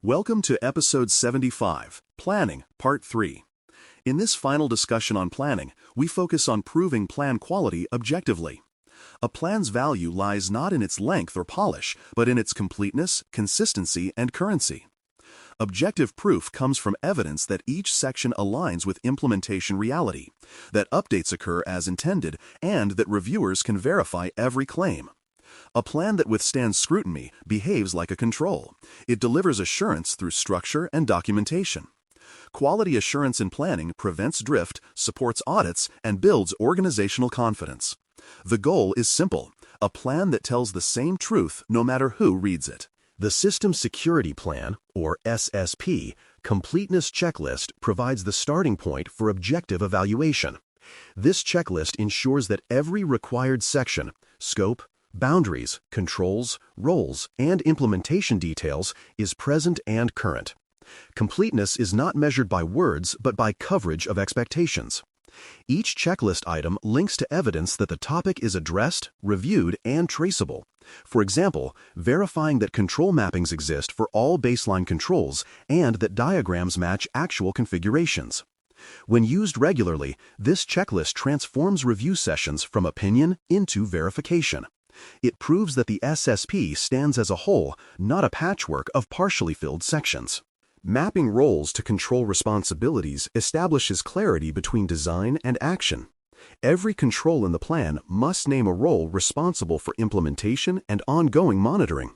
Welcome to Episode 75, Planning, Part 3. In this final discussion on planning, we focus on proving plan quality objectively. A plan's value lies not in its length or polish, but in its completeness, consistency, and currency. Objective proof comes from evidence that each section aligns with implementation reality, that updates occur as intended, and that reviewers can verify every claim. A plan that withstands scrutiny behaves like a control. It delivers assurance through structure and documentation. Quality assurance in planning prevents drift, supports audits, and builds organizational confidence. The goal is simple: a plan that tells the same truth no matter who reads it. The System Security Plan, or SSP, completeness checklist provides the starting point for objective evaluation. This checklist ensures that every required section, scope, boundaries, controls, roles, and implementation details is present and current. Completeness is not measured by words but by coverage of expectations. Each checklist item links to evidence that the topic is addressed, reviewed, and traceable. For example, verifying that control mappings exist for all baseline controls and that diagrams match actual configurations. When used regularly, this checklist transforms review sessions from opinion into verification. It proves that the SSP stands as a whole, not a patchwork of partially filled sections. Mapping roles to control responsibilities establishes clarity between design and action. Every control in the plan must name a role responsible for implementation and ongoing monitoring.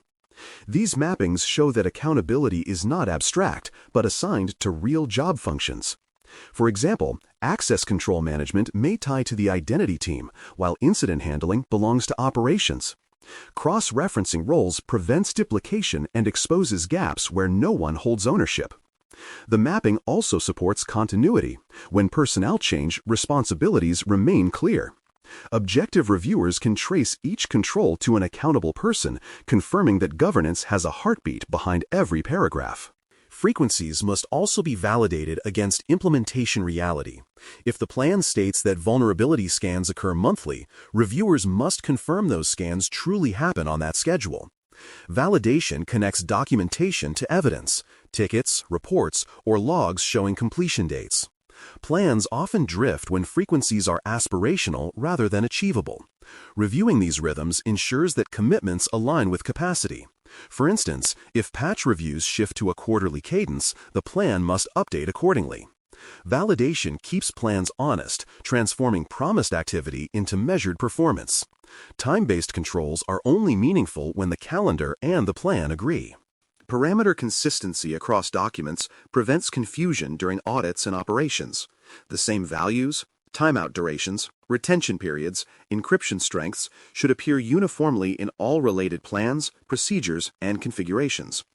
These mappings show that accountability is not abstract, but assigned to real job functions. For example, access control management may tie to the identity team, while incident handling belongs to operations. Cross-referencing roles prevents duplication and exposes gaps where no one holds ownership. The mapping also supports continuity. When personnel change, responsibilities remain clear. Objective reviewers can trace each control to an accountable person, confirming that governance has a heartbeat behind every paragraph. Frequencies must also be validated against implementation reality. If the plan states that vulnerability scans occur monthly, reviewers must confirm those scans truly happen on that schedule. Validation connects documentation to evidence, tickets, reports, or logs showing completion dates. Plans often drift when frequencies are aspirational rather than achievable. Reviewing these rhythms ensures that commitments align with capacity. For instance, if patch reviews shift to a quarterly cadence, the plan must update accordingly. Validation keeps plans honest, transforming promised activity into measured performance. Time-based controls are only meaningful when the calendar and the plan agree. Parameter consistency across documents prevents confusion during audits and operations. The same values, timeout durations, retention periods, encryption strengths should appear uniformly in all related plans, procedures, and configurations.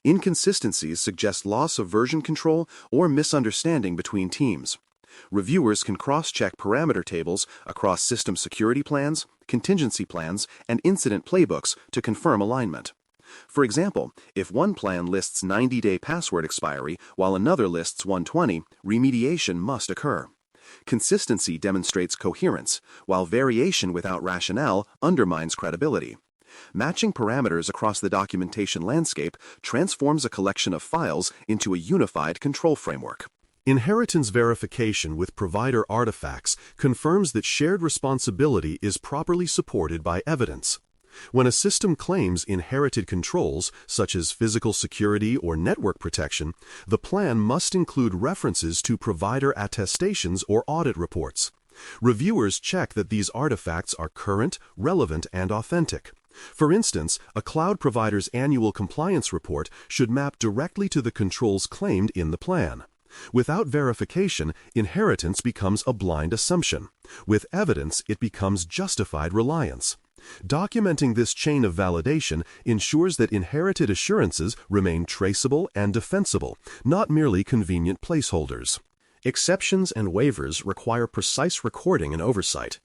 Inconsistencies suggest loss of version control or misunderstanding between teams. Reviewers can cross-check parameter tables across system security plans, contingency plans, and incident playbooks to confirm alignment. For example, if one plan lists 90-day password expiry while another lists 120, remediation must occur. Consistency demonstrates coherence, while variation without rationale undermines credibility. Matching parameters across the documentation landscape transforms a collection of files into a unified control framework. Inheritance verification with provider artifacts confirms that shared responsibility is properly supported by evidence. When a system claims inherited controls, such as physical security or network protection, the plan must include references to provider attestations or audit reports. Reviewers check that these artifacts are current, relevant, and authentic. For instance, a cloud provider's annual compliance report should map directly to the controls claimed in the plan. Without verification, inheritance becomes a blind assumption. With evidence, it becomes justified reliance. Documenting this chain of validation ensures that inherited assurances remain traceable and defensible, not merely convenient placeholders. Exceptions and waivers require precise recording and oversight.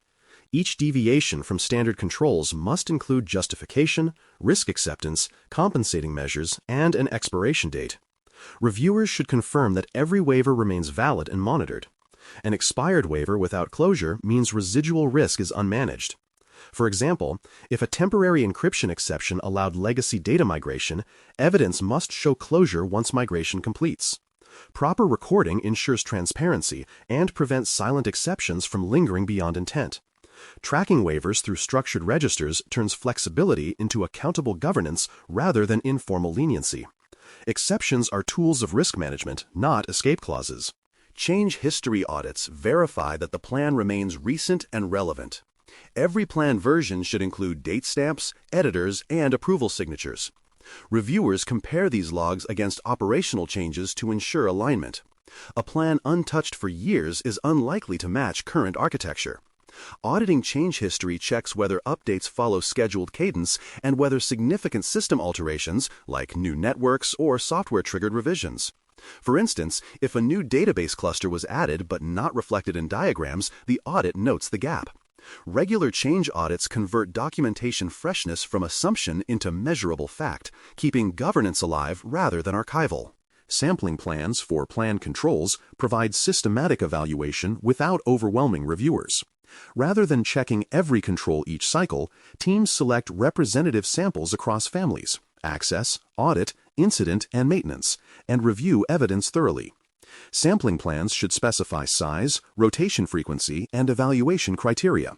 Each deviation from standard controls must include justification, risk acceptance, compensating measures, and an expiration date. Reviewers should confirm that every waiver remains valid and monitored. An expired waiver without closure means residual risk is unmanaged. For example, if a temporary encryption exception allowed legacy data migration, evidence must show closure once migration completes. Proper recording ensures transparency and prevents silent exceptions from lingering beyond intent. Tracking waivers through structured registers turns flexibility into accountable governance rather than informal leniency. Exceptions are tools of risk management, not escape clauses. Change history audits verify that the plan remains recent and relevant. Every plan version should include date stamps, editors, and approval signatures. Reviewers compare these logs against operational changes to ensure alignment. A plan untouched for years is unlikely to match current architecture. Auditing change history checks whether updates follow scheduled cadence and whether significant system alterations, like new networks or software-triggered revisions. For instance, if a new database cluster was added but not reflected in diagrams, the audit notes the gap. Regular change audits convert documentation freshness from assumption into measurable fact, keeping governance alive rather than archival. Sampling plans for plan controls provide systematic evaluation without overwhelming reviewers. Rather than checking every control each cycle, teams select representative samples across families, access, audit, incident, and maintenance, and review evidence thoroughly. Sampling plans should specify size, rotation frequency, and evaluation criteria.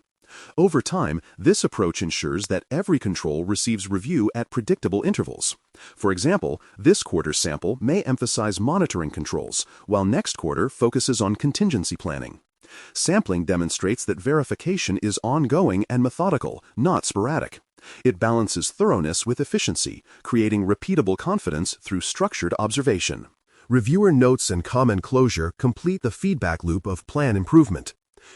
Over time, this approach ensures that every control receives review at predictable intervals. For example, this quarter's sample may emphasize monitoring controls, while next quarter focuses on contingency planning. Sampling demonstrates that verification is ongoing and methodical, not sporadic. It balances thoroughness with efficiency, creating repeatable confidence through structured observation. Reviewer notes and comment closure complete the feedback loop of plan improvement.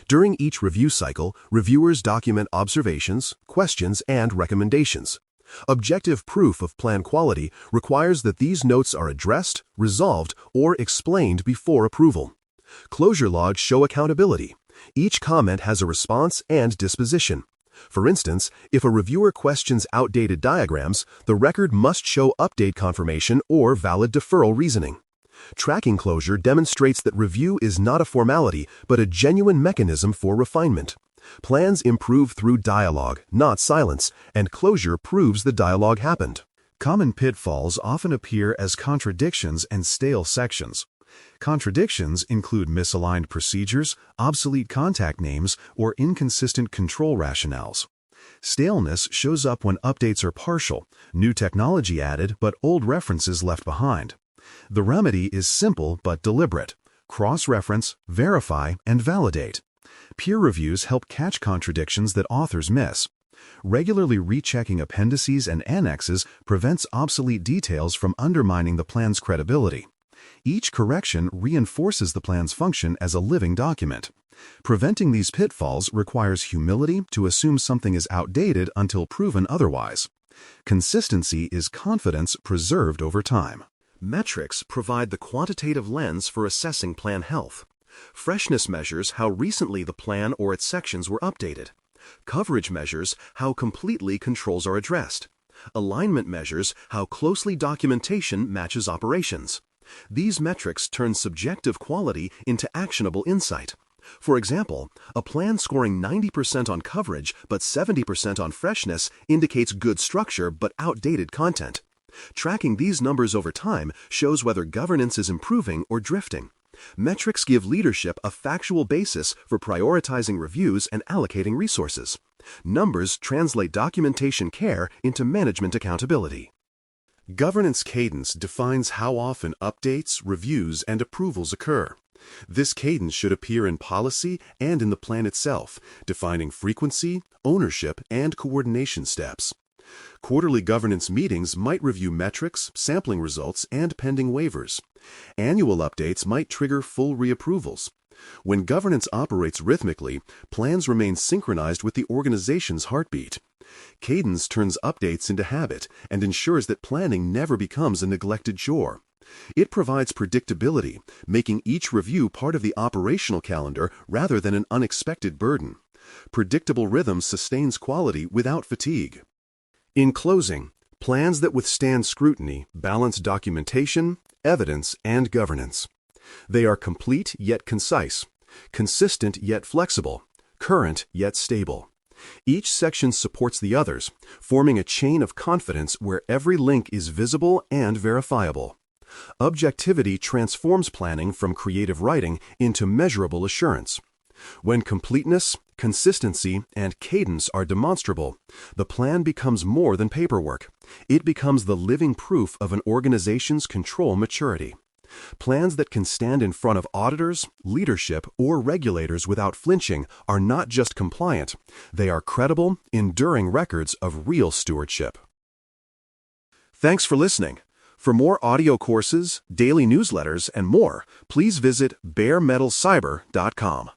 During each review cycle, reviewers document observations, questions, and recommendations. Objective proof of plan quality requires that these notes are addressed, resolved, or explained before approval. Closure logs show accountability. Each comment has a response and disposition. For instance, if a reviewer questions outdated diagrams, the record must show update confirmation or valid deferral reasoning. Tracking closure demonstrates that review is not a formality, but a genuine mechanism for refinement. Plans improve through dialogue, not silence, and closure proves the dialogue happened. Common pitfalls often appear as contradictions and stale sections. Contradictions include misaligned procedures, obsolete contact names, or inconsistent control rationales. Staleness shows up when updates are partial, new technology added but old references left behind. The remedy is simple but deliberate. Cross-reference, verify, and validate. Peer reviews help catch contradictions that authors miss. Regularly rechecking appendices and annexes prevents obsolete details from undermining the plan's credibility. Each correction reinforces the plan's function as a living document. Preventing these pitfalls requires humility to assume something is outdated until proven otherwise. Consistency is confidence preserved over time. Metrics provide the quantitative lens for assessing plan health. Freshness measures how recently the plan or its sections were updated. Coverage measures how completely controls are addressed. Alignment measures how closely documentation matches operations. These metrics turn subjective quality into actionable insight. For example, a plan scoring 90% on coverage but 70% on freshness indicates good structure but outdated content. Tracking these numbers over time shows whether governance is improving or drifting. Metrics give leadership a factual basis for prioritizing reviews and allocating resources. Numbers translate documentation care into management accountability. Governance cadence defines how often updates, reviews, and approvals occur. This cadence should appear in policy and in the plan itself, defining frequency, ownership, and coordination steps. Quarterly governance meetings might review metrics, sampling results, and pending waivers. Annual updates might trigger full reapprovals. When governance operates rhythmically, plans remain synchronized with the organization's heartbeat. Cadence turns updates into habit and ensures that planning never becomes a neglected chore. It provides predictability, making each review part of the operational calendar rather than an unexpected burden. Predictable rhythm sustains quality without fatigue. In closing, plans that withstand scrutiny balance documentation, evidence, and governance. They are complete yet concise, consistent yet flexible, current yet stable. Each section supports the others, forming a chain of confidence where every link is visible and verifiable. Objectivity transforms planning from creative writing into measurable assurance. When completeness, consistency, and cadence are demonstrable, the plan becomes more than paperwork. It becomes the living proof of an organization's control maturity. Plans that can stand in front of auditors, leadership, or regulators without flinching are not just compliant, they are credible, enduring records of real stewardship. Thanks for listening. For more audio courses, daily newsletters, and more, please visit baremetalcyber.com.